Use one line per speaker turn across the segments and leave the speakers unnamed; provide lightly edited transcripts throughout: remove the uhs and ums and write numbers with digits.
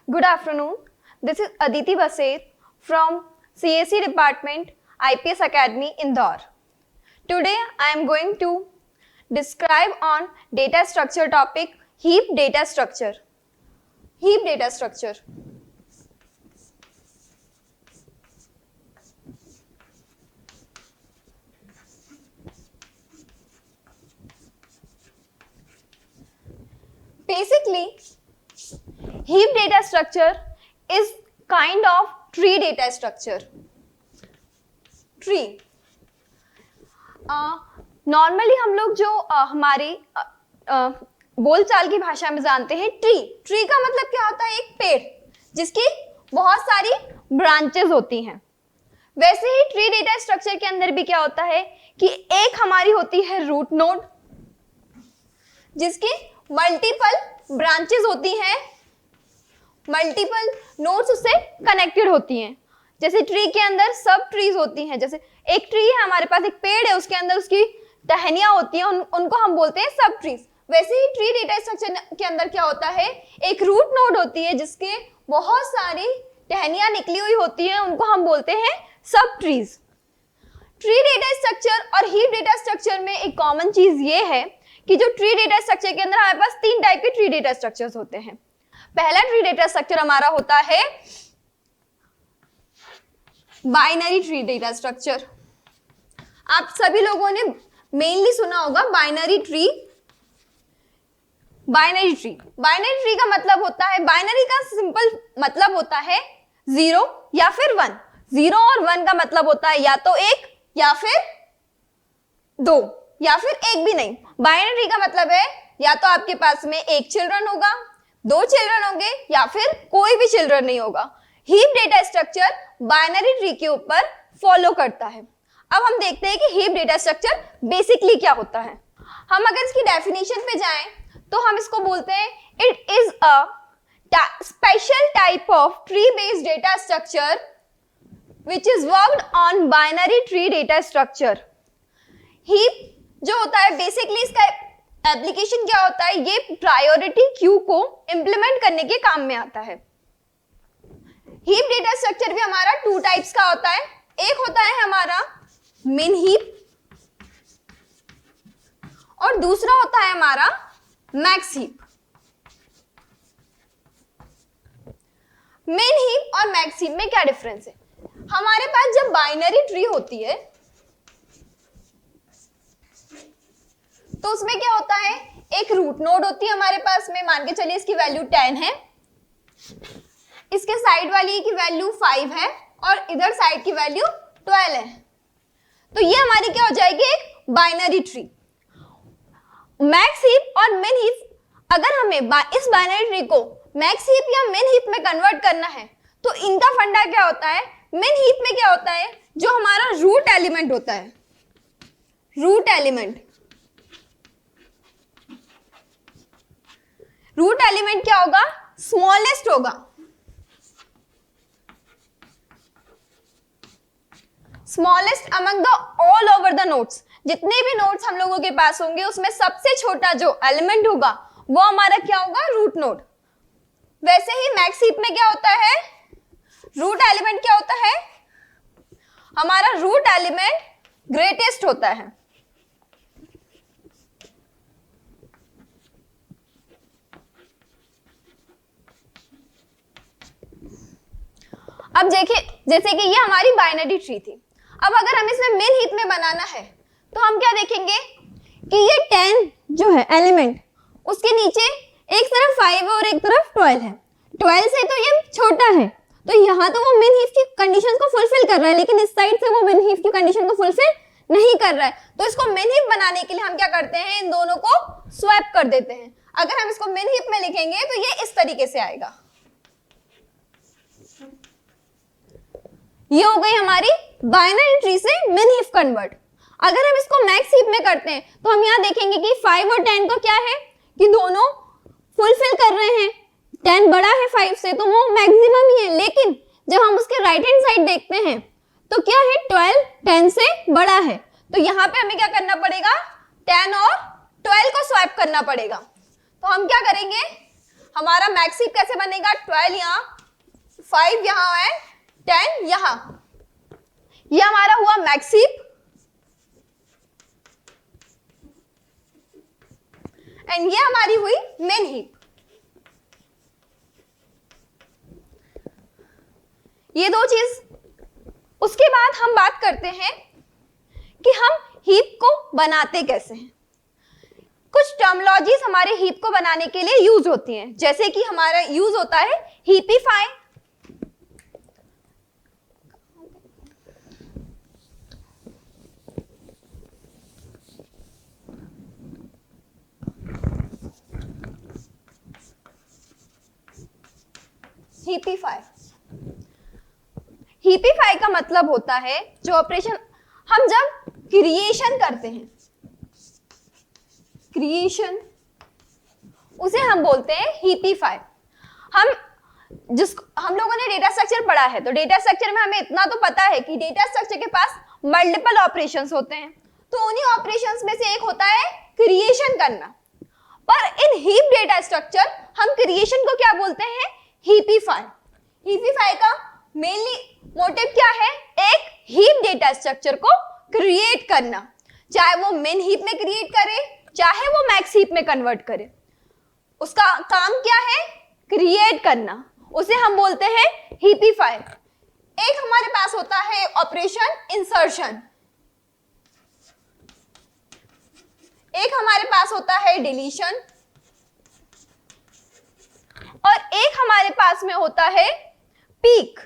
Good afternoon. This is Aditi Baset from CSE Department, IPS Academy, Indore. Today I am going to describe on data structure topic, heap data structure. Heap data structure. Basically, heap data structure is kind of tree data structure. Tree. Normally हम लोग जो हमारी बोलचाल की भाषा में जानते हैं ट्री. ट्री का मतलब क्या होता है? एक पेड़ जिसकी बहुत सारी ब्रांचेस होती हैं. वैसे ही ट्री डेटा स्ट्रक्चर के अंदर भी क्या होता है कि एक हमारी होती है रूट नोड जिसकी मल्टीपल ब्रांचेस होती हैं, मल्टीपल नोड्स उससे कनेक्टेड होती हैं. जैसे ट्री के अंदर सब ट्रीज होती हैं. जैसे एक ट्री है हमारे पास, एक पेड़ है, उसके अंदर उसकी टहनियां होती हैं, उनको हम बोलते हैं सब ट्रीज. वैसे ही ट्री डेटा स्ट्रक्चर के अंदर क्या होता है, एक रूट नोड होती है जिसके बहुत सारी टहनियां निकली हुई होती हैं, उनको हम बोलते हैं सब ट्रीज. ट्री डेटा स्ट्रक्चर और हीप डेटा स्ट्रक्चर में एक कॉमन चीज ये है कि जो ट्री डेटा स्ट्रक्चर के अंदर हमारे पास 3 टाइप के ट्री डेटा स्ट्रक्चर्स होते हैं. पहला ट्री डेटा स्ट्रक्चर हमारा होता है बाइनरी ट्री डेटा स्ट्रक्चर. आप सभी लोगों ने मेनली सुना होगा binary tree. Binary tree, binary tree का मतलब होता है, बाइनरी का सिंपल मतलब होता है 0 या फिर 1. 0 और 1 का मतलब होता है या तो 1 या फिर 2 या फिर एक भी नहीं. बाइनरी ट्री का मतलब है या तो आपके पास में एक चिल्ड्रन होगा, 2 चिल्ड्रन होंगे या फिर कोई भी चिल्ड्रन नहीं होगा. Heap data structure binary tree के ऊपर फॉलो करता है. अब हम देखते हैं कि हीप डेटा स्ट्रक्चर बेसिकली क्या होता है. हम अगर इसकी डेफिनेशन पे जाएं तो हम इसको बोलते हैं it is a special type of tree based data structure which is worked on binary tree data structure. Heap जो होता है बेसिकली इसका एप्लीकेशन क्या होता है, ये प्रायोरिटी क्यू को इंप्लीमेंट करने के काम में आता है. हीप डेटा स्ट्रक्चर भी हमारा 2 टाइप्स का होता है. एक होता है हमारा मिन हीप और दूसरा होता है हमारा मैक्स हीप. मिन हीप और मैक्स हीप में क्या डिफरेंस है? हमारे पास जब बाइनरी ट्री होती है तो उसमें क्या होता है, एक रूट नोड होती है हमारे पास में, मान के चलिए इसकी वैल्यू 10 है, इसके साइड वाली की वैल्यू 5 है और इधर साइड की वैल्यू 12 है. तो ये हमारी क्या हो जाएगी, एक बाइनरी ट्री. मैक्स हीप और मिन हीप, अगर हमें इस बाइनरी ट्री को मैक्स हीप या मिन हीप में कन्वर्ट करना है तो इनका फंडा क्या होता है, मिन हीप में क्या होता है, जो हमारा रूट एलिमेंट होता है, रूट एलिमेंट, रूट एलिमेंट क्या होगा, स्मॉलेस्ट होगा. Smallest among the all over the nodes. जितने भी नोड्स हम लोगों के पास होंगे उसमें सबसे छोटा जो एलिमेंट होगा वो हमारा क्या होगा, रूट नोड. वैसे ही मैक्स हीप में क्या होता है, रूट एलिमेंट क्या होता है, हमारा रूट एलिमेंट ग्रेटेस्ट होता है. अब देखिए जैसे कि ये हमारी बाइनरी ट्री थी. अब अगर हम इसमें मिन हीप में बनाना है तो हम क्या देखेंगे कि ये 10 जो है एलिमेंट, उसके नीचे एक तरफ 5 और एक तरफ 12 है. 12 से तो ये छोटा है, तो यहाँ तो वो मिन हीप की कंडीशन को फुलफिल कर रहा है, लेकिन इस साइड से वो मिन हीप की कंडीशन को फुलफिल नहीं कर रहा है. तो इसको मिन हीप बनाने के लिए हम क्या करते हैं, इन दोनों को स्वैप कर देते हैं. अगर हम इसको मिन हीप में लिखेंगे तो ये इस तरीके से आएगा. ये हो गई हमारी बाइनरी ट्री से मिन हीप कन्वर्ट. अगर हम इसको मैक्स हीप में करते हैं तो हम यहाँ देखेंगे कि 5 और 10 का क्या है कि दोनों फुलफिल कर रहे हैं. 10 बड़ा है 5 से तो वो मैक्सिमम ही है, लेकिन जब हम उसके राइट हैंड साइड देखते हैं तो क्या है, 12 10 से बड़ा है. तो यहाँ पे हमें क्या करना पड़ेगा, 10 और 12 को स्वैप करना पड़ेगा. तो हम क्या करेंगे, हमारा मैक्स हीप कैसे बनेगा, 12 यहाँ, 5 यहाँ है, 10 यहाँ, ये हमारा हुआ मैक्स हीप एंड ये हमारी हुई मेन हीप। ये दो चीज। उसके बाद हम बात करते हैं कि हम हीप को बनाते कैसे हैं। कुछ टर्मिनोलॉजीज हमारे हीप को बनाने के लिए यूज होती हैं, जैसे कि हमारा यूज होता है हीपिफाई, हीपिफाई। हीपिफाई का मतलब होता है जो ऑपरेशन हम जब क्रिएशन करते हैं, क्रिएशन, उसे हम बोलते हैं हीपिफाई। हम लोगों ने डेटा स्ट्रक्चर पढ़ा है, तो डेटा स्ट्रक्चर में हमें इतना तो पता है कि डेटा स्ट्रक्चर के पास मल्टीपल ऑपरेशंस होते हैं, तो उन्हीं ऑपरेशंस में से एक होता है क्रिएशन करना। पर इन हीप डेटा स्ट्रक्चर हम क्रिएशन को क्या बोलते हैं, हीपिफाई। हीपिफाई का मेनली मोटिव क्या है, एक हीप डेटा स्ट्रक्चर को क्रिएट करना, चाहे वो मेन हीप में क्रिएट करे चाहे वो मैक्स हीप में कन्वर्ट करे, उसका काम क्या है, क्रिएट करना, उसे हम बोलते हैं हीपिफाई। एक हमारे पास होता है ऑपरेशन इंसर्शन, एक हमारे पास होता है डिलीशन, और एक हमारे पास में होता है पीक।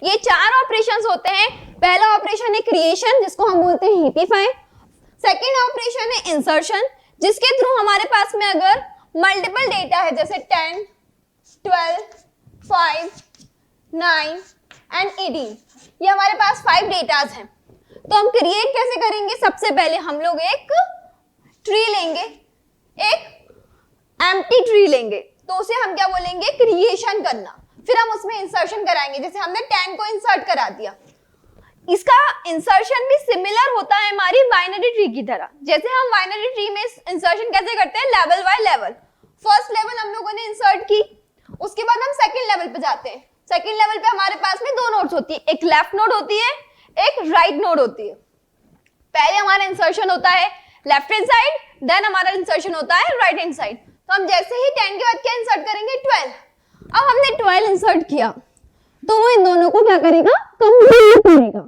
ये चार ऑपरेशंस होते हैं। पहला ऑपरेशन है क्रिएशन, जिसको हम बोलते हैं हीपिफाई। सेकेंड ऑपरेशन है इंसर्शन, जिसके थ्रू हमारे पास में अगर मल्टीपल डेटा है जैसे 10, 12, 5, 9 एंड 18, ये हमारे पास 5 डेटाज हैं, तो हम क्रिएट कैसे करेंगे, सबसे पहले हम लोग एक ट्री लेंगे, एक एम्प्टी ट्री लेंगे, तो उसे हम क्या बोलेंगे, क्रिएशन करना। फिर हम उसमें इंसर्शन कराएंगे, जैसे हमने 10 को इंसर्ट करा दिया। इसका इंसर्शन भी सिमिलर होता है हमारी बाइनरी ट्री की तरह। जैसे हम बाइनरी ट्री में इंसर्शन कैसे करते हैं, level by level. First level हम लोगों ने इंसर्ट की, उसके बाद हम सेकंड लेवल पे जाते हैं। सेकंड लेवल पे हमारे पास में दो नोड्स होती है, एक लेफ्ट नोड होती है, एक राइट नोड होती है। पहले हमारा इंसर्शन होता है लेफ्ट हैंड साइड, देन हमारा इंसर्शन होता है राइट हैंड साइड। तो हम जैसे ही 10 के बाद क्या इंसर्ट करेंगे, 12। अब हमने 12 इंसर्ट किया तो वो इन दोनों को क्या करेगा, कंबाइन करेगा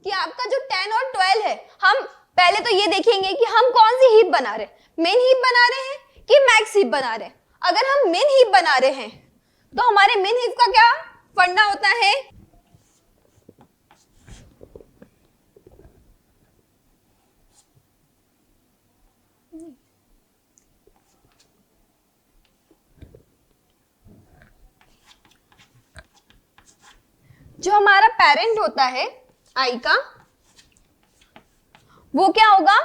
कि आपका जो 10 और 12 है, हम पहले तो ये देखेंगे कि हम कौन सी हीप बना रहे हैं, मेन हीप बना रहे हैं कि मैक्स हीप बना रहे हैं। अगर हम मेन हीप बना रहे हैं तो हमारे मेन हीप का क्या फंडा होता है, जो हमारा पेरेंट होता है आई का, वो क्या होगा,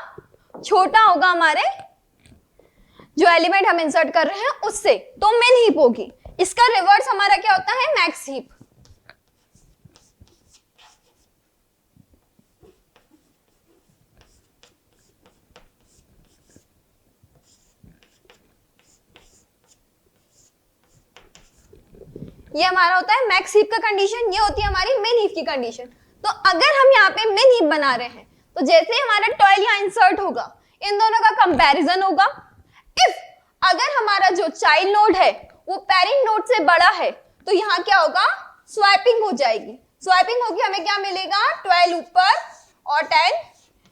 छोटा होगा हमारे जो एलिमेंट हम इंसर्ट कर रहे हैं उससे, तो मेन हीप होगी। इसका रिवर्स हमारा क्या होता है, मैक्स हीप। ये हमारा होता है मैक्स हीप का कंडीशन, ये होती है हमारी मेन हीप की कंडीशन। तो अगर हम यहाँ पे मेन हीप बना रहे हैं तो जैसे हमारा 12 यहाँ इंसर्ट होगा, इन दोनों का कंपैरिजन होगा। इफ अगर हमारा जो चाइल्ड नोड है वो पेरेंट नोड से बड़ा है तो यहाँ क्या होगा, स्वैपिंग हो जाएगी। स्वैपिंग होगी, हमें क्या मिलेगा, 12 ऊपर और 10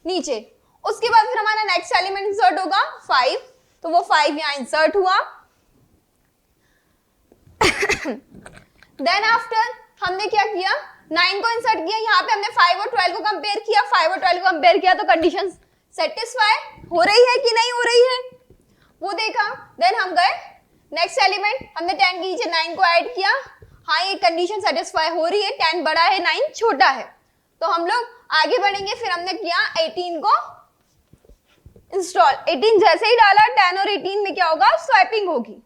नीचे। उसके बाद फिर हमारा नेक्स्ट एलिमेंट इंसर्ट होगा 5, तो वो 5 यहाँ इंसर्ट हुआ। देन आफ्टर हमने क्या किया, 9 को इंसर्ट किया, यहाँ पे हमने 5 और 12 को कंपेयर किया, 5 और 12 को कंपेयर किया तो कंडीशन सेटिस्फाई हो रही है कि नहीं हो रही है वो देखा। देन हम गए नेक्स्ट एलिमेंट, हमने 10 के नीचे 9 को ऐड किया, हाँ ये कंडीशन सेटिस्फाई हो रही है, 10 बड़ा है 9 छोटा है, तो हम लोग आगे बढ़ेंगे। फिर हमने किया 18 को इंस्टॉल, 18 जैसे ही डाला 10 और 18 में क्या होगा, स्वैपिंग होगी।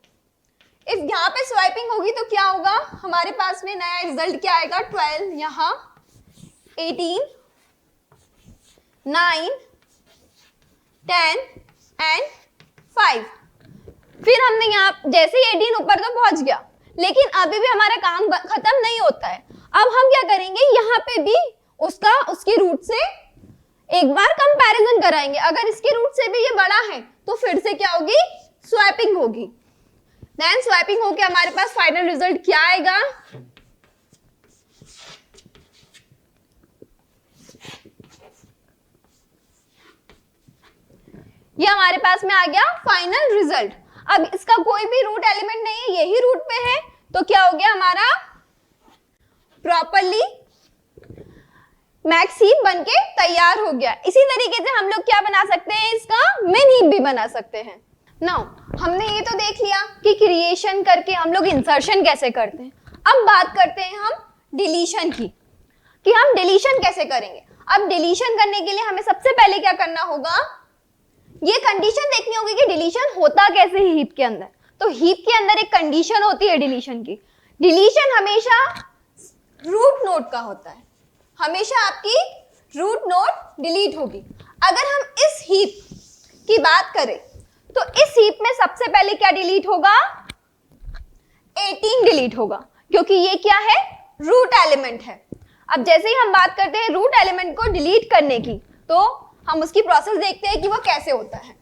इफ यहाँ पे स्वैपिंग होगी तो क्या होगा, हमारे पास में नया रिजल्ट क्या आएगा, 12 यहाँ, 18, 9 10 एंड 5। फिर हमने यहाँ जैसे ही 18 ऊपर तो पहुंच गया, लेकिन अभी भी हमारा काम खत्म नहीं होता है। अब हम क्या करेंगे, यहाँ पे भी उसके रूट से एक बार कंपैरिजन कराएंगे। अगर इसके रूट से भी ये बड़ा है तो फिर से क्या होगी, स्वैपिंग होगी। देन स्वैपिंग होके हमारे पास फाइनल रिजल्ट क्या आएगा, ये हमारे पास में आ गया फाइनल रिजल्ट। अब इसका कोई भी रूट एलिमेंट नहीं है, यही रूट पे है, तो क्या हो गया हमारा प्रॉपरली मैक्स हीप बनके तैयार हो गया। इसी तरीके से हम लोग क्या बना सकते हैं, इसका मिन हीप भी बना सकते हैं। नाउ हमने ये तो देख लिया कि क्रिएशन करके हम लोग इंसर्शन कैसे करते हैं। अब बात करते हैं हम डिलीशन की, कि हम डिलीशन कैसे करेंगे। अब डिलीशन करने के लिए हमें सबसे पहले क्या करना होगा, ये कंडीशन देखनी होगी कि डिलीशन होता कैसे है हीप के अंदर। तो हीप के अंदर एक कंडीशन होती है डिलीशन की। डिलीशन हमेशा रूट नोड का होता है, हमेशा आपकी रूट नोड डिलीट होगी। अगर हम इस हीप की बात करें तो इस हीप में सबसे पहले क्या डिलीट होगा, 18 डिलीट होगा, क्योंकि ये क्या है, रूट एलिमेंट है। अब जैसे ही हम बात करते हैं रूट एलिमेंट को डिलीट करने की, तो हम उसकी प्रोसेस देखते हैं कि वो कैसे होता है।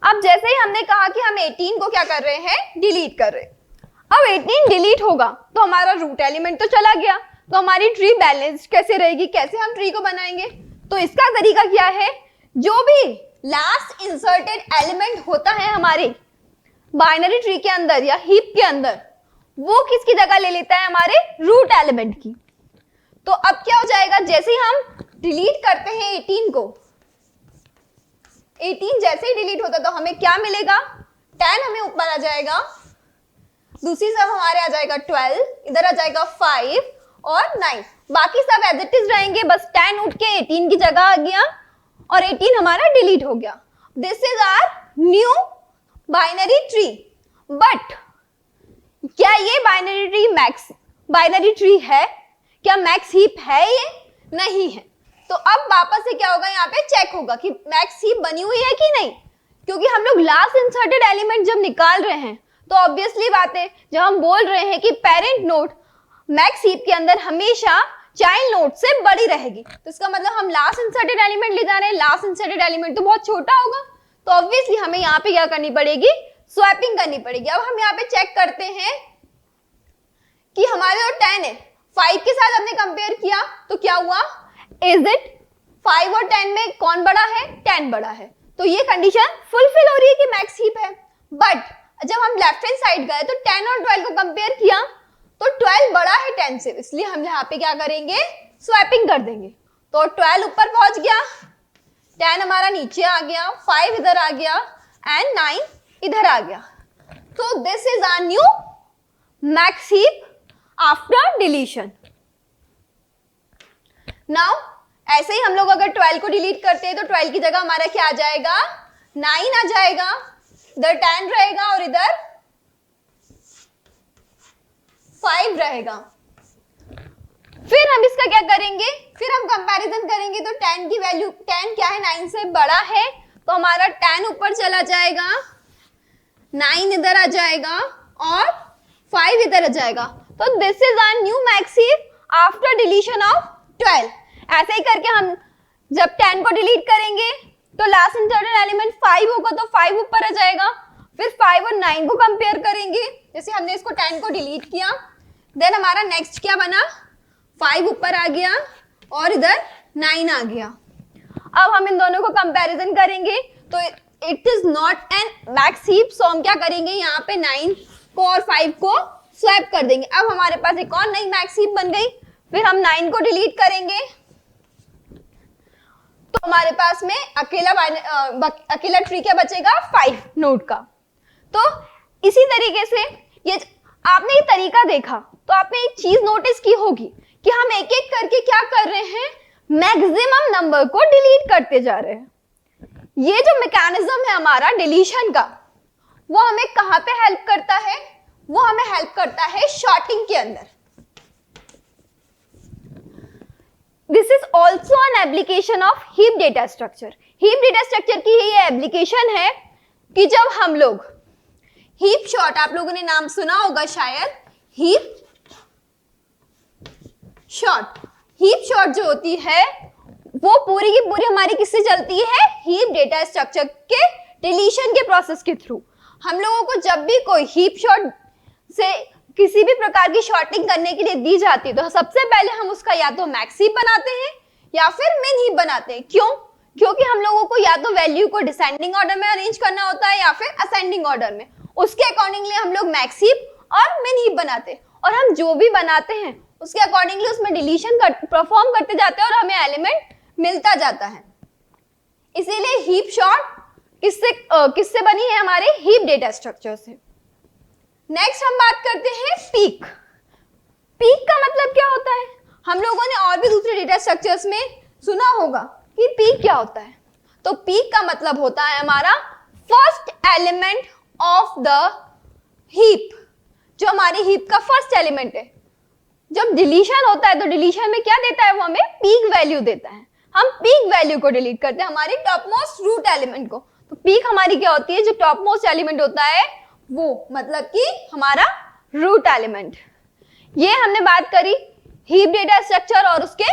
अब जैसे ही हमने कहा कि हम 18 को क्या कर रहे हैं, डिलीट कर रहे हैं। अब 18 डिलीट होगा तो हमारा रूट एलिमेंट तो चला गया, तो हमारी ट्री बैलेंस्ड कैसे रहेगी, कैसे हम ट्री को बनाएंगे। तो इसका तरीका क्या है, जो भी लास्ट इंसर्टेड एलिमेंट होता है हमारे बाइनरी ट्री के अंदर या हीप के अंदर, वो किसकी जगह ले लेता है, हमारे रूट एलिमेंट की। तो अब क्या हो जाएगा, जैसे ही हम डिलीट करते हैं 18 को, 18 जैसे ही डिलीट होता तो हमें क्या मिलेगा, 10 हमें ऊपर आ जाएगा, दूसरी सब हमारे आ जाएगा 12, इधर आ जाएगा 5 और 9, बाकी सब एज इट इज रहेंगे, बस 10 उठ के 18 की जगह आ गया और 18 हमारा डिलीट हो गया। This is our new binary tree. But क्या ये बाइनरी ट्री है, क्या मैक्स हीप है, ये नहीं है। तो अब वापस से क्या होगा, यहाँ पे चेक होगा कि मैक्स हीप बनी हुई है कि नहीं, क्योंकि हम लोग लास्ट इंसर्टेड एलिमेंट जब निकाल रहे हैं तो ऑब्वियसली बात है, जब हम बोल रहे हैं कि पेरेंट नोड मैक्स हीप के अंदर हमेशा चाइल्ड नोड से बड़ी रहेगी, तो इसका मतलब हम लास्ट इंसर्टेड एलिमेंट ले जा रहे हैं, लास्ट इंसर्टेड एलिमेंट तो बहुत छोटा होगा, तो ऑब्वियसली हमें यहाँ पे क्या करनी पड़ेगी, स्वैपिंग करनी पड़ेगी। अब हम यहाँ पे चेक करते हैं कि हमारे जो 10 है 5 के साथ हमने कंपेयर किया तो क्या हुआ, इज इट 5 और 10 में कौन बड़ा है, 10 बड़ा है, तो ये कंडीशन फुलफिल हो रही है कि मैक्स हीप है। बट जब हम लेफ्ट हैंड साइड गए तो 10 और 12 को कंपेयर किया तो 12 बड़ा है 10 से, इसलिए हम यहाँ पे क्या करेंगे, स्वैपिंग कर देंगे। तो 12 ऊपर पहुंच गया, 10 हमारा नीचे आ गया, 5 इधर आ गया एंड 9 इधर आ गया। तो this is our new max heap after deletion. Now ऐसे ही हम लोग अगर 12 को डिलीट करते हैं तो 12 की जगह हमारा क्या आ जाएगा, 9 आ जाएगा, इधर 10 रहेगा और इधर 5 रहेगा। फिर हम इसका क्या करेंगे, फिर हम कंपैरिजन करेंगे तो 10 की वैल्यू, 10 क्या है, 9 से बड़ा है, तो हमारा 10 ऊपर चला जाएगा, 9 इधर आ जाएगा और 5 इधर आ जाएगा। तो this is our new max heap after deletion of 12। ऐसे ही करके हम जब 10 को डिलीट करेंगे तो लास्ट इंसर्टेड एलिमेंट 5 होगा तो 5 ऊपर आ जाएगा, फिर 5 और 9 को कंपेयर करेंगे, जैसे हमने इसको 10 को डिलीट किया, देन हमारा नेक्स्ट क्या बना, 5 ऊपर आ गया और इधर 9 आ गया। अब हम इन दोनों को कंपैरिजन करेंगे तो it is not an max heap, सो हम क्या करेंगे, यहाँ पे 9 को और 5 को स्वैप कर देंगे। अब हमारे पास एक और नई मैक्स हीप बन गई। फिर हम 9 को डिलीट करेंगे तो हमारे पास में अकेला ट्री क्या बचेगा, 5 नोड का। तो इसी तरीके से ये आपने ये तरीका देखा तो आपने एक चीज नोटिस की होगी कि हम एक एक करके क्या कर रहे हैं, मैक्सिमम नंबर को डिलीट करते जा रहे हैं। ये जो मैकेनिज्म है हमारा डिलीशन का, वो हमें कहां पे हेल्प करता है, वो हमें हेल्प करता है शॉर्टिंग के अंदर। This is also an application of heap data structure. Heap data structure की ये एप्लीकेशन है कि जब हम लोग हीप शॉर्ट, आप लोगों ने नाम सुना होगा शायद, हीप शॉर्ट। हीप शॉर्ट जो होती है वो पूरी की पूरी हमारी किससे चलती है, हीप डेटा स्ट्रक्चर के डिलीशन के प्रोसेस के थ्रू। हम लोगों को जब भी कोई हीप शॉर्ट से किसी भी प्रकार की शॉर्टिंग करने के लिए दी जाती है तो सबसे पहले हम उसका या तो मैक्स हीप बनाते हैं या फिर मिन हीप बनाते हैं। क्यों? क्योंकि हम लोगों को या तो वैल्यू को डिसेंडिंग ऑर्डर में अरेंज करना होता है या फिर असेंडिंग ऑर्डर में। उसके अकॉर्डिंगली हम लोग मैक्स हीप और मिन हीप बनाते हैं, और हम जो भी बनाते हैं उसके अकॉर्डिंगली उसमें डिलीशन परफॉर्म करते जाते हैं और हमें एलिमेंट मिलता जाता है। इसीलिए हीप शॉर्ट किससे बनी है, हमारे हीप डेटा स्ट्रक्चर से। नेक्स्ट हम बात करते हैं पीक। पीक का मतलब क्या होता है? हम लोगों ने और भी दूसरे डेटा स्ट्रक्चर्स में सुना होगा कि पीक क्या होता है। तो पीक का मतलब होता है हमारा first element of the heap, जो हमारी हीप का फर्स्ट एलिमेंट है। जब डिलीशन होता है तो डिलीशन में क्या देता है, वो हमें पीक वैल्यू देता है। हम पीक वैल्यू को डिलीट करते हैं, हमारे टॉप मोस्ट रूट एलिमेंट को। तो पीक हमारी क्या होती है, जो टॉप मोस्ट एलिमेंट होता है वो, मतलब कि हमारा रूट एलिमेंट। ये हमने बात करी हीप डेटा स्ट्रक्चर और उसके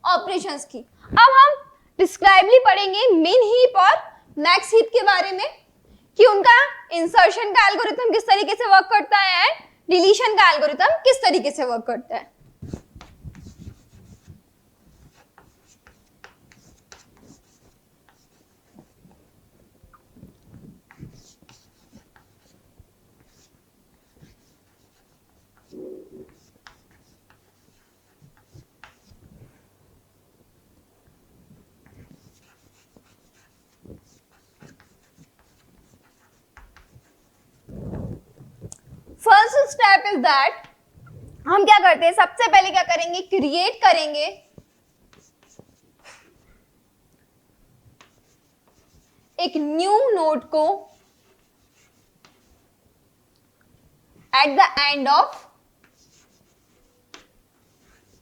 ऑपरेशंस की। अब हम डिस्क्राइबली पढ़ेंगे मिन हीप और मैक्स हीप के बारे में, कि उनका इंसर्शन का एल्गोरिथम किस तरीके से वर्क करता है एंड डिलीशन का एल्गोरिथम किस तरीके से वर्क करता है। फर्स्ट स्टेप इज दैट, हम क्या करते हैं, सबसे पहले क्या करेंगे, क्रिएट करेंगे एक न्यू नोड को at the end of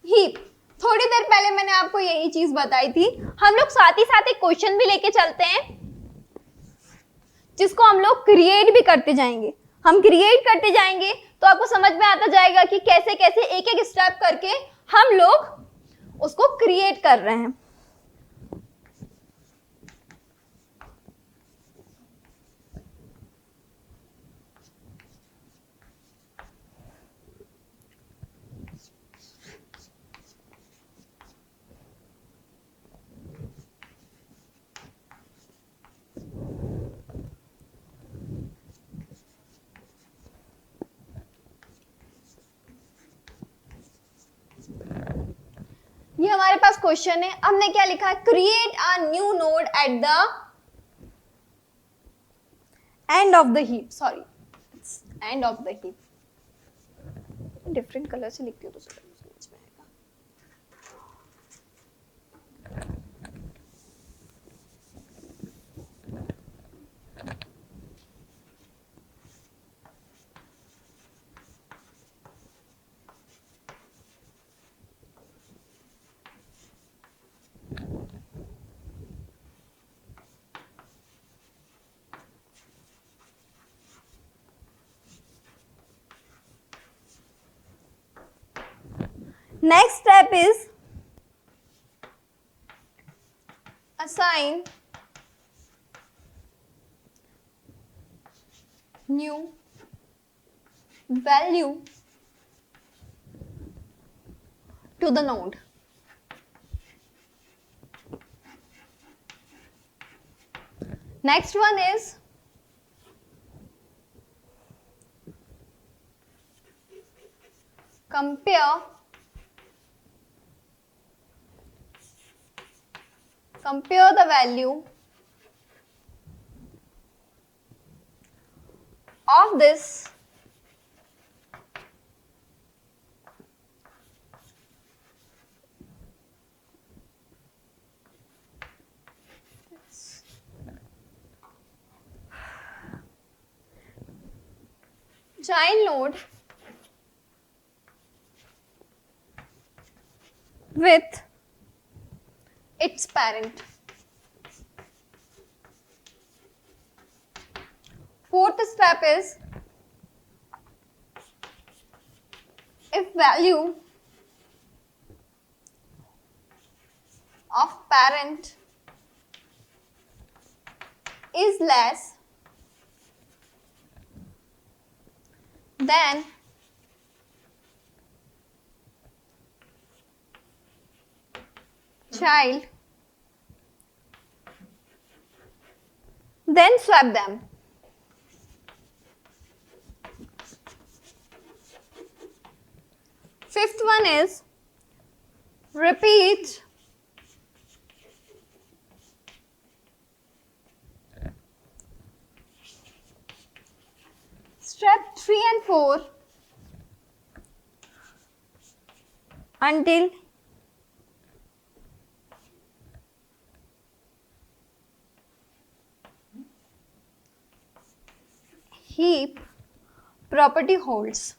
heap. थोड़ी देर पहले मैंने आपको यही चीज बताई थी। हम लोग साथ ही साथ एक क्वेश्चन भी लेके चलते हैं जिसको हम लोग क्रिएट भी करते जाएंगे। हम क्रिएट करते जाएंगे तो आपको समझ में आता जाएगा कि कैसे कैसे एक एक स्टेप करके हम लोग उसको क्रिएट कर रहे हैं। ये हमारे पास क्वेश्चन है। हमने क्या लिखा है, create a new node at the end of the heap. Sorry, end of the heap. Different colour से लिखती हूँ तो समझ में आएगा। Next step is assign new value to the node. Next one is compare the value of this giant node with its parent. Fourth step is if value of parent is less than child, then swap them. Fifth one is repeat step 3 and 4 until heap property holds.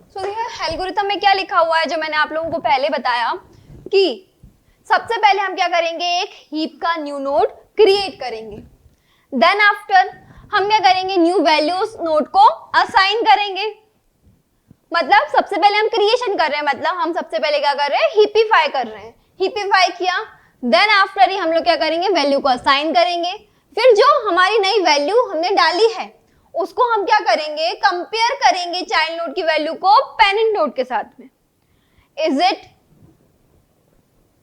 So देखिए algorithm में क्या लिखा हुआ है जो मैंने आप लोगों को पहले बताया कि सबसे पहले हम क्या करेंगे, एक हीप का न्यू नोड क्रिएट करेंगे, देन आफ्टर हम क्या करेंगे, न्यू वैल्यूज नोड को असाइन करेंगे। मतलब सबसे पहले हम क्रिएशन कर रहे हैं, मतलब हम सबसे पहले क्या कर रहे हैं, हीपीफाई कर रहे हैं। हीपीफाई किया, देन आफ्टर ही हम लोग क्या करेंगे, वैल्यू को असाइन करेंगे। फिर जो हमारी नई वैल्यू हमने डाली है उसको हम क्या करेंगे, कंपेयर करेंगे चाइल्ड नोड की वैल्यू को पेरेंट नोड के साथ में। इज इट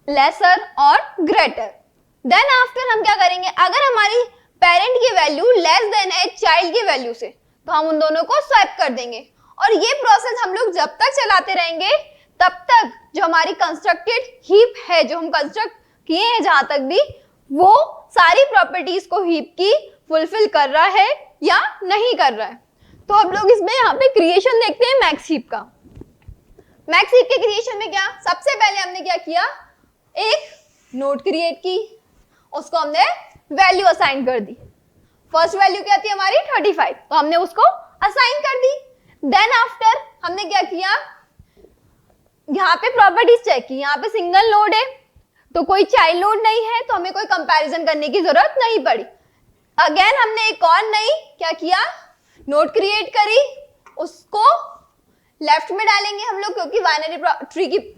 लेसर और ग्रेटर? देन आफ्टर हम क्या करेंगे, अगर हमारी पेरेंट की वैल्यू लेस देन है चाइल्ड की वैल्यू से तो हम उन दोनों को स्वैप कर देंगे। और ये प्रोसेस हम लोग जब तक चलाते रहेंगे तब तक जो हमारी कंस्ट्रक्टेड हीप है, जो हम कंस्ट्रक्ट किए हैं जहां तक भी, वो सारी प्रॉपर्टीज को हीप की फुलफिल कर रहा है या नहीं कर रहा है। तो हम लोग इसमें यहाँ पे क्रिएशन देखते हैं मैक्स हीप का। मैक्स हीप के क्रिएशन में क्या, सबसे पहले हमने क्या किया, एक नोड क्रिएट की, उसको हमने वैल्यू असाइन कर दी। फर्स्ट वैल्यू क्या थी हमारी 35, तो हमने उसको असाइन कर दी। देन आफ्टर हमने क्या किया, यहाँ पे प्रॉपर्टीज चेक की, यहाँ पे सिंगल नोड है तो कोई चाइल्ड नोड नहीं है, तो हमें कोई कंपैरिजन करने की जरूरत नहीं पड़ी। अगेन हमने एक और नई क्या किया, नोड क्रिएट करी, उसको लेफ्ट में डालेंगे हम लोग, क्योंकि बाइनरी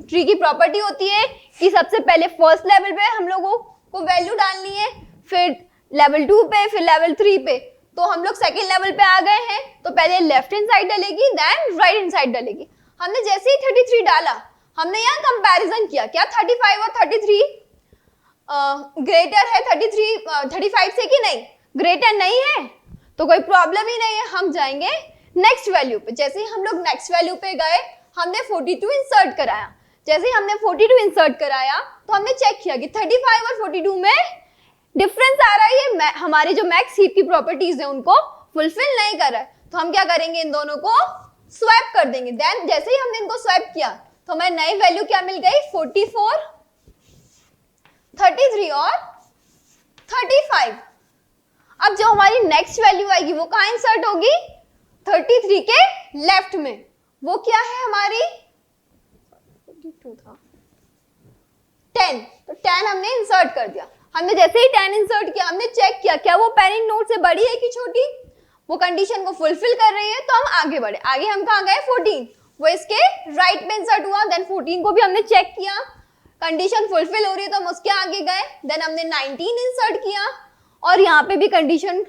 ट्री की प्रॉपर्टी होती है कि सबसे पहले फर्स्ट लेवल पे हम लोगों को वैल्यू डालनी है, फिर लेवल 2 पे, फिर लेवल 3 पे। तो हम लोग सेकेंड लेवल पे आ गए हैं, तो पहले लेफ्ट हैंड साइड डलेगी, देन राइट हैंड साइड डलेगी। हमने जैसे ही 33 डाला, हमने यहाँ कंपैरिजन किया, क्या 35 और 33 ग्रेटर है 35 से कि नहीं, ग्रेटर नहीं है तो कोई प्रॉब्लम ही नहीं है, हम जाएंगे नेक्स्ट वैल्यू पे। जैसे ही हम लोग नेक्स्ट वैल्यू पे गए, हमने 42 इंसर्ट कराया। जैसे ही हमने 42 इंसर्ट कराया तो हमने चेक किया कि 35 और 42 में डिफरेंस आ रहा है, ये हमारे जो मैक्स हीप की प्रॉपर्टीज है उनको फुलफिल नहीं कर रहा है। तो हम क्या करेंगे, इन दोनों को स्वैप कर देंगे। देन जैसे ही हमने इनको स्वैप किया तो हमें नई वैल्यू क्या मिल गई, 44, 33 और 35। अब जो हमारी नेक्स्ट वैल्यू आएगी वो कहां इंसर्ट होगी, 33 के लेफ्ट में। वो क्या है हमारी 42 था 10, तो 10 हमने इंसर्ट कर दिया। हमने जैसे ही 10 इंसर्ट किया, हमने चेक किया क्या वो पेरेंट नोड से बड़ी है कि छोटी, वो कंडीशन को फुलफिल कर रही है, तो हम आगे बढ़े। आगे हम कहां गए, 14, वो इसके राइट में इंसर्ट हुआ। देन 14 को भी हमने चेक किया, कंडीशन फुलफिल हो रही है तो हम उसके आगे गए। देन हमने 19 इंसर्ट किया और यहाँ पे भी कंडीशन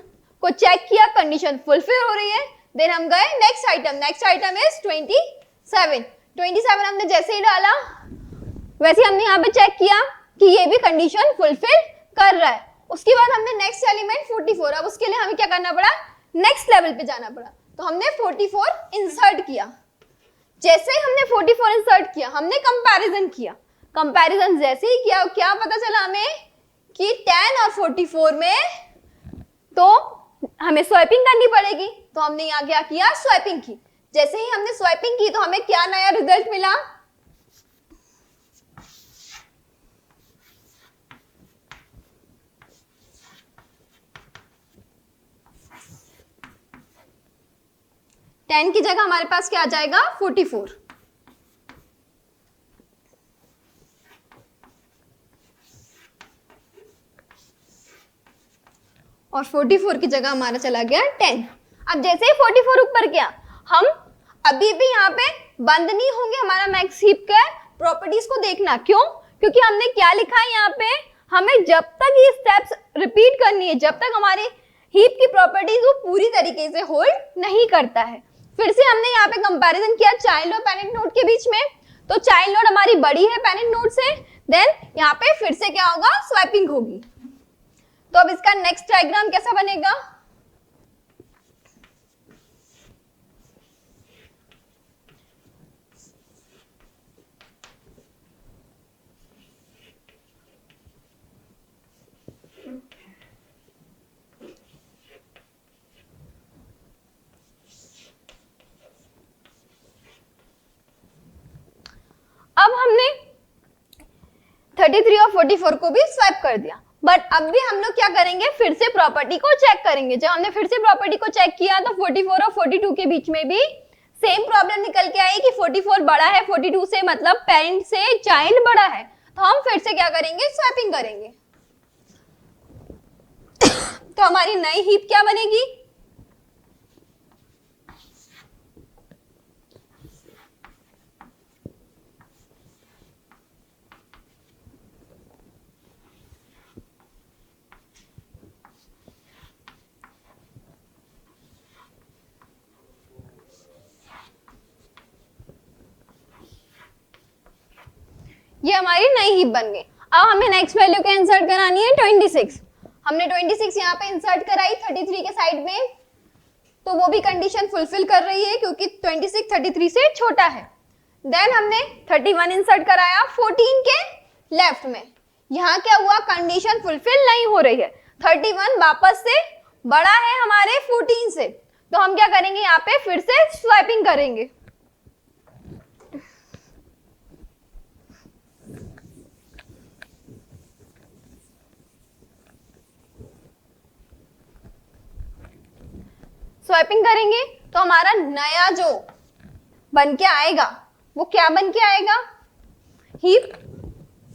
को चेक किया, कंडीशन फुलफिल हो रही है। देन हम गए next item, next item is 27 हमने जैसे ही डाला वैसे हमने यहाँ पे चेक किया कि ये भी कंडीशन फुलफिल कर रहा है। उसके बाद हमने नेक्स्ट एलिमेंट 44, अब उसके लिए हमें क्या करना पड़ा, नेक्स्ट लेवल पे जाना पड़ा। तो हमने 44 इंसर्ट किया। जैसे ही हमने 44 इंसर्ट किया, हमने कंपैरिजन किया। कंपैरिजन जैसे ही किया, क्या पता चला हमें कि 10 और 44 में तो हमें स्वैपिंग करनी पड़ेगी। तो हमने यहाँ क्या किया, स्वैपिंग की। जैसे ही हमने स्वैपिंग की तो हमें क्या नया रिजल्ट मिला, n की जगह हमारे पास क्या आ जाएगा 44, और 44 की जगह हमारा चला गया 10। अब जैसे ही 44 ऊपर गया, हम अभी भी यहाँ पे बंद नहीं होंगे हमारा मैक्स हीप का प्रॉपर्टीज को देखना। क्यों? क्योंकि हमने क्या लिखा है यहाँ पे, हमें जब तक ये स्टेप्स रिपीट करनी है, जब तक हमारे हीप की प्रॉपर्टीज वो पूरी तरीके से होल्ड नहीं करता है। फिर से हमने यहाँ पे कंपैरिजन किया चाइल्ड और पेरेंट नोड के बीच में, तो चाइल्ड नोड हमारी बड़ी है पेरेंट नोड से, देन यहाँ पे फिर से क्या होगा, स्वैपिंग होगी। तो अब इसका नेक्स्ट डायग्राम कैसा बनेगा, अब हमने 33 और 44 को भी स्वैप कर दिया, बट अब भी हम लोग क्या करेंगे, फिर से प्रॉपर्टी को चेक करेंगे। जब हमने फिर से प्रॉपर्टी को चेक किया तो 44 और 42 के बीच में भी सेम प्रॉब्लम निकल के आई कि 44 बड़ा है 42 से, मतलब पेरेंट से चाइल्ड बड़ा है, तो हम फिर से क्या करेंगे, स्वैपिंग करेंगे। तो हमारी नई हीप क्या बनेगी, ये हमारी नई हीप बन गई। अब हमें नेक्स्ट वैल्यू क्या इंसर्ट करानी है, 26। हमने 26 यहाँ पे इंसर्ट कराई 33 के साइड में, तो वो भी कंडीशन फुलफिल कर रही है क्योंकि 26 33 से छोटा है। देन हमने 31 इंसर्ट कराया 14 के लेफ्ट में, यहाँ क्या हुआ, कंडीशन फुलफिल नहीं हो रही है, 31 वापस से बड़ा है हमारे 14 से, तो हम क्या करेंगे, यहाँ पे फिर से स्वैपिंग करेंगे। स्वैपिंग करेंगे तो हमारा नया जो बन के आएगा वो क्या बन के आएगा, हीप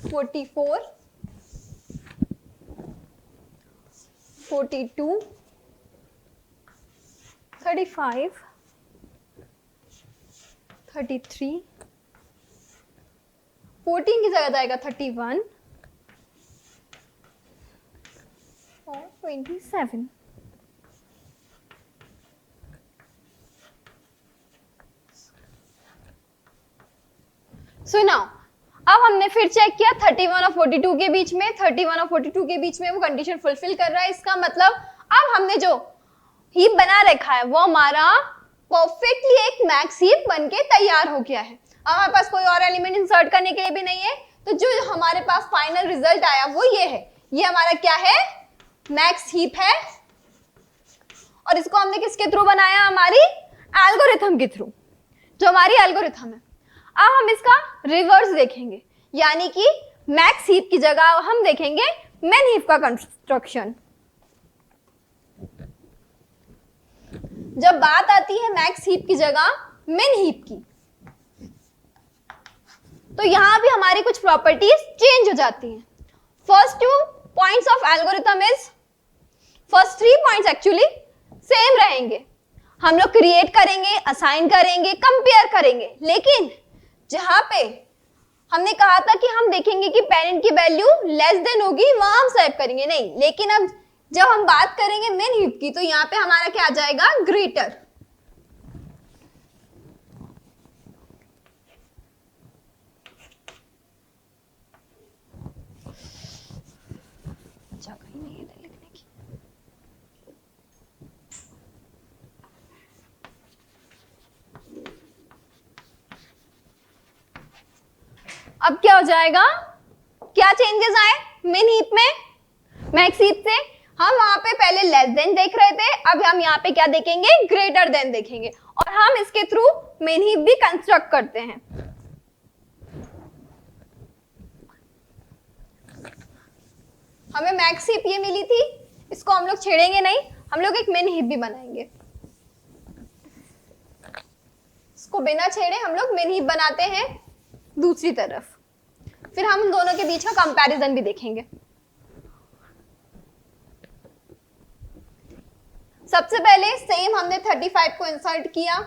44 42 35 33 14 की जगह जाएगा 31 और 27। सो नाउ अब हमने फिर चेक किया 31 और 42 के बीच में, 31 और 42 के बीच में वो कंडीशन फुलफिल कर रहा है। इसका मतलब अब हमने जो हीप बना रखा है वो हमारा परफेक्टली एक मैक्स हीप बन के तैयार हो गया है। अब हमारे पास कोई और एलिमेंट इंसर्ट करने के लिए भी नहीं है, तो जो हमारे पास फाइनल रिजल्ट आया वो ये है, ये हमारा क्या है, मैक्स हीप है। और इसको हमने किसके थ्रू बनाया, हमारी एल्गोरिथम के थ्रू, जो हमारी एल्गोरिथम है। अब हम इसका रिवर्स देखेंगे, यानी कि मैक्स हीप की जगह हम देखेंगे मेन हीप का कंस्ट्रक्शन। जब बात आती है मैक्स हीप की जगह मेन हीप की, तो यहां भी हमारी कुछ प्रॉपर्टीज चेंज हो जाती हैं। First 2 points of algorithm is, first 3 points actually same रहेंगे। हम लोग क्रिएट करेंगे, असाइन करेंगे, कंपेयर करेंगे, लेकिन जहां पे हमने कहा था कि हम देखेंगे कि पेरेंट की वैल्यू लेस देन होगी, वहां हम स्वैप करेंगे नहीं। लेकिन अब जब हम बात करेंगे मेन हीप की, तो यहाँ पे हमारा क्या आ जाएगा, ग्रेटर। जगह ही नहीं है लिखने की। अब क्या हो जाएगा, क्या चेंजेस आए मेन हीप में, मैक्स हीप से हम वहां पे पहले लेस देन देख रहे थे, अब हम यहाँ पे क्या देखेंगे, ग्रेटर देन देखेंगे, और हम इसके थ्रू मेन हीप भी कंस्ट्रक्ट करते हैं। हमें मैक्स हीप ये मिली थी, इसको हम लोग छेड़ेंगे नहीं, हम लोग एक मेन हीप भी बनाएंगे। उसको बिना छेड़े हम लोग मिन हीप बनाते हैं दूसरी तरफ। फिर हम दोनों के बीच का कंपैरिजन भी देखेंगे। सबसे पहले सेम हमने 35 को इंसर्ट किया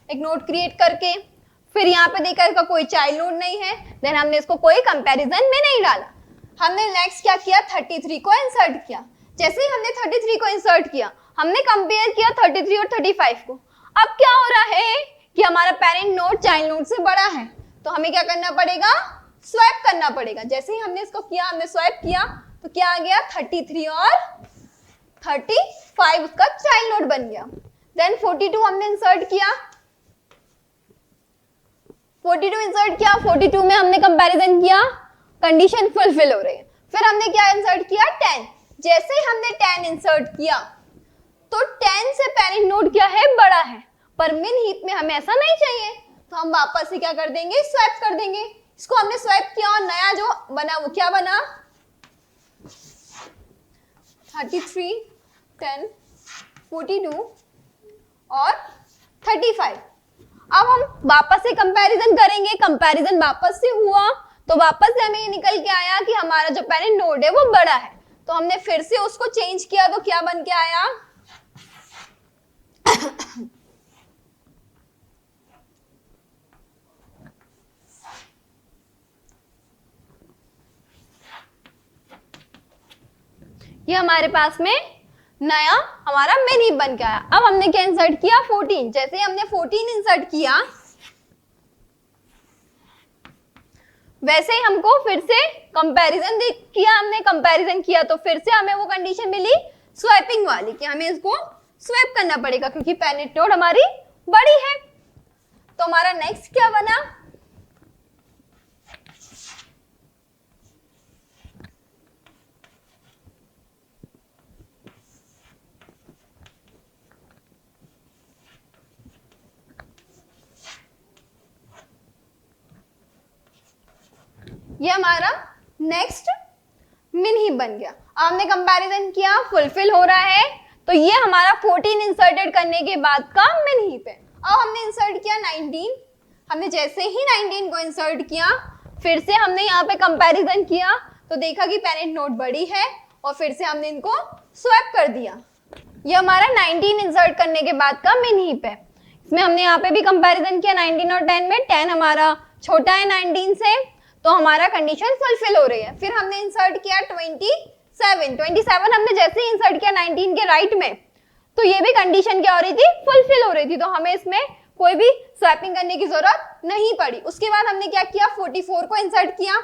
एक नोड क्रिएट करके, फिर यहाँ पे देखा इसका कोई चाइल्ड नोड नहीं है, देन हमने इसको कोई कंपैरिजन में नहीं डाला। हमने नेक्स्ट क्या किया, 33 को इंसर्ट किया। जैसे ही हमने 33 को इंसर्ट किया, हमने कंपेयर किया 33 और 35 को। अब क्या हो रहा है कि हमारा पेरेंट नोड चाइल्ड नोड से बड़ा है, तो हमें क्या करना पड़ेगा, स्वैप करना पड़ेगा। जैसे ही हमने इसको किया, हमने स्वैप किया, तो क्या आ गया, 33 और 35 उसका चाइल्ड नोड बन गया। देन 42 हमने इंसर्ट किया, 42 इंसर्ट किया, 42 में हमने कंपैरिजन किया, कंडीशन फुलफिल हो रही है। फिर हमने क्या इंसर्ट किया, 10। जैसे ही हमने 10 इंसर्ट किया, तो 10 से पेरेंट नोड क्या है, बड़ा है, पर मिन हीप में हमें ऐसा नहीं चाहिए, तो हम वापस से क्या कर देंगे, स्वैप कर देंगे। इसको हमने स्वैप किया और नया जो बना वो क्या बना, 33, 10, 42 और 35। अब हम वापस से कंपैरिजन करेंगे, कंपैरिजन वापस से हुआ, तो वापस से हमें ये निकल के आया कि हमारा जो पेरेंट नोड है वो बड़ा है, तो हमने फिर से उसको चेंज किया, तो क्या बन के आया, ये हमारे पास में नया हमारा मिन हीप बन के आया। अब हमने क्या इंसर्ट किया, 14। जैसे हमने 14 इंसर्ट किया, वैसे ही हमको फिर से कंपैरिजन किया, हमने कंपैरिजन किया, तो फिर से हमें वो कंडीशन मिली स्वैपिंग वाली कि हमें इसको स्वैप करना पड़ेगा क्योंकि पेरेंट नोड हमारी बड़ी है। तो हमारा नेक्स्ट क्या बना, ये हमारा नेक्स्ट मिन हीप बन गया। हमने कंपैरिजन किया, फुलफिल हो रहा है, तो ये हमारा 14 इंसर्टेड करने के बाद का मिन हीप है। अब हमने इंसर्ट किया 19। हमने जैसे ही 19 को इंसर्ट किया, फिर से हमने यहाँ पे कंपैरिजन किया, तो देखा कि पेरेंट नोड बड़ी है, और फिर से हमने इनको स्वैप कर दिया। ये हमारा 19 इंसर्ट करने के बाद का मिन हीप है। इसमें हमने यहाँ पे भी कंपैरिजन किया 19 और 10 में, 10 हमारा छोटा है 19 से, तो हमारा कंडीशन फुलफिल हो रही है। फिर हमने इंसर्ट किया 27 हमने जैसे ही इंसर्ट किया 19 के राइट में, तो ये भी कंडीशन क्या हो रही थी, फुलफिल हो रही थी, तो हमें इसमें कोई भी स्वैपिंग करने की जरूरत नहीं पड़ी। उसके बाद हमने क्या किया, 44 को इंसर्ट किया।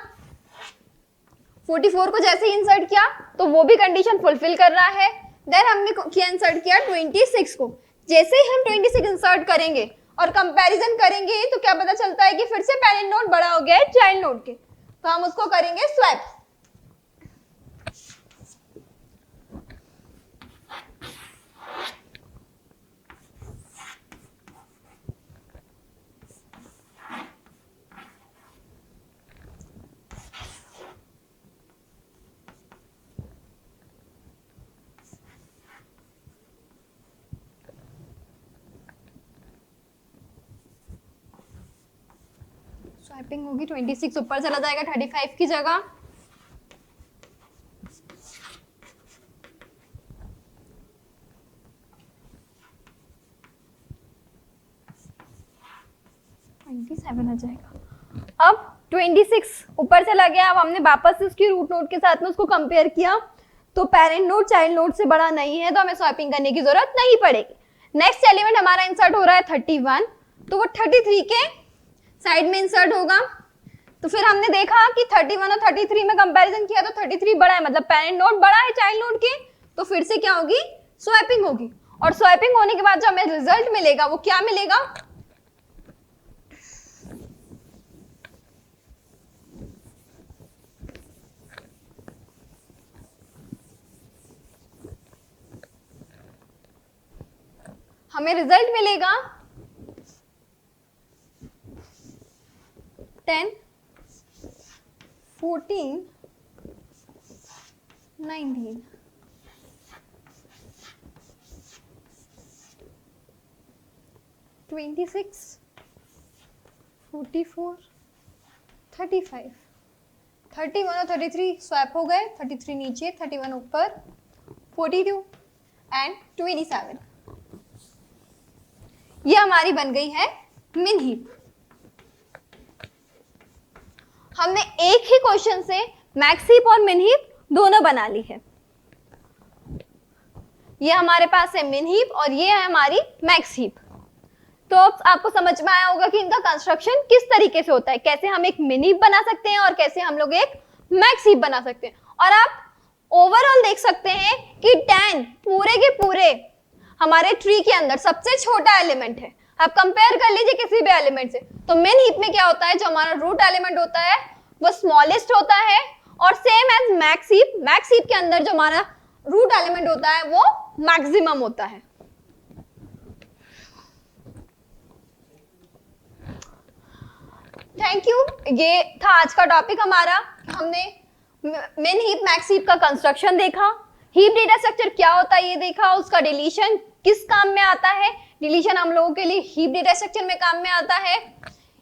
44 को जैसे ही इंसर्ट किया, तो वो भी कंडीशन फुलफिल कर रहा है। देन हमने क्या इंसर्ट किया, 26 को। जैसे ही हम 26 इंसर्ट करेंगे और कंपैरिजन करेंगे, तो क्या पता चलता है कि फिर से पेरेंट नोड बड़ा हो गया है चाइल्ड नोड के, तो हम उसको करेंगे स्वैप। स्वैपिंग होगी, 26 ऊपर चला जाएगा 35 की जगह। आ जाएगा। अब 26 ऊपर चला गया। अब हमने वापस से उसकी रूट नोड के साथ में उसको कंपेयर किया, तो पेरेंट नोड चाइल्ड नोड से बड़ा नहीं है, तो हमें स्वैपिंग करने की जरूरत नहीं पड़ेगी। नेक्स्ट एलिमेंट हमारा इंसर्ट हो रहा है 31, तो वो 33 के साइड में इंसर्ट होगा। तो फिर हमने देखा कि 31 और 33 में कंपैरिजन किया, तो 33 बड़ा है, मतलब पेरेंट नोड बड़ा है चाइल्ड नोड के, तो फिर से क्या होगी, स्वैपिंग होगी। और स्वैपिंग होने के बाद जो हमें रिजल्ट मिलेगा वो क्या मिलेगा, हमें रिजल्ट मिलेगा 10, 14, 19, 26, 44, 35, 31 और 33 स्वैप हो गए, 33 नीचे, 31 ऊपर, 42 एंड 27। ये हमारी बन गई है मिन हीप। हमने एक ही क्वेश्चन से मैक्स हीप और मिन हीप दोनों बना ली है। ये हमारे पास है मिन हीप और ये है हमारी मैक्स हीप। तो अब आपको समझ में आया होगा कि इनका कंस्ट्रक्शन किस तरीके से होता है, कैसे हम एक मिन हीप बना सकते हैं और कैसे हम लोग एक मैक्स हीप बना सकते हैं। और आप ओवरऑल देख सकते हैं कि 10 पूरे के पूरे हमारे ट्री के अंदर सबसे छोटा एलिमेंट है। आप कंपेयर कर लीजिए किसी भी एलिमेंट से। तो मिन हीप में क्या होता है, जो हमारा रूट एलिमेंट होता है वो स्मॉलेस्ट होता है, और सेम एज मैक्स हीप के अंदर जो हमारा रूट एलिमेंट होता है वो मैक्सिमम होता है। Thank you. ये था आज का टॉपिक हमारा। हमने मिन हीप मैक्स हीप का कंस्ट्रक्शन देखा, हीप डेटा स्ट्रक्चर क्या होता है ये देखा, उसका डिलीशन किस काम में आता है। डिलीशन हम लोगों के लिए हीप डेटा स्ट्रक्चर में काम में आता है।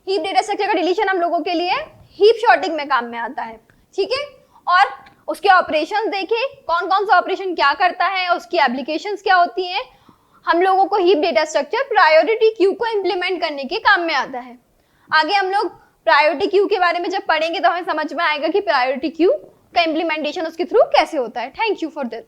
हीप डेटा स्ट्रक्चर का डिलीशन हम लोगों के लिए हीप सॉर्टिंग में काम में आता है। ठीक है, और उसके ऑपरेशंस देखे, कौन कौन सा ऑपरेशन क्या करता है, उसकी एप्लीकेशंस क्या होती हैं। हम लोगों को heap data structure priority queue को इंप्लीमेंट करने के काम में आता है। आगे हम लोग प्रायोरिटी क्यू के बारे में जब पढ़ेंगे तो हमें समझ में आएगा कि प्रायोरिटी क्यू का इंप्लीमेंटेशन उसके थ्रू कैसे होता है। Thank you for this.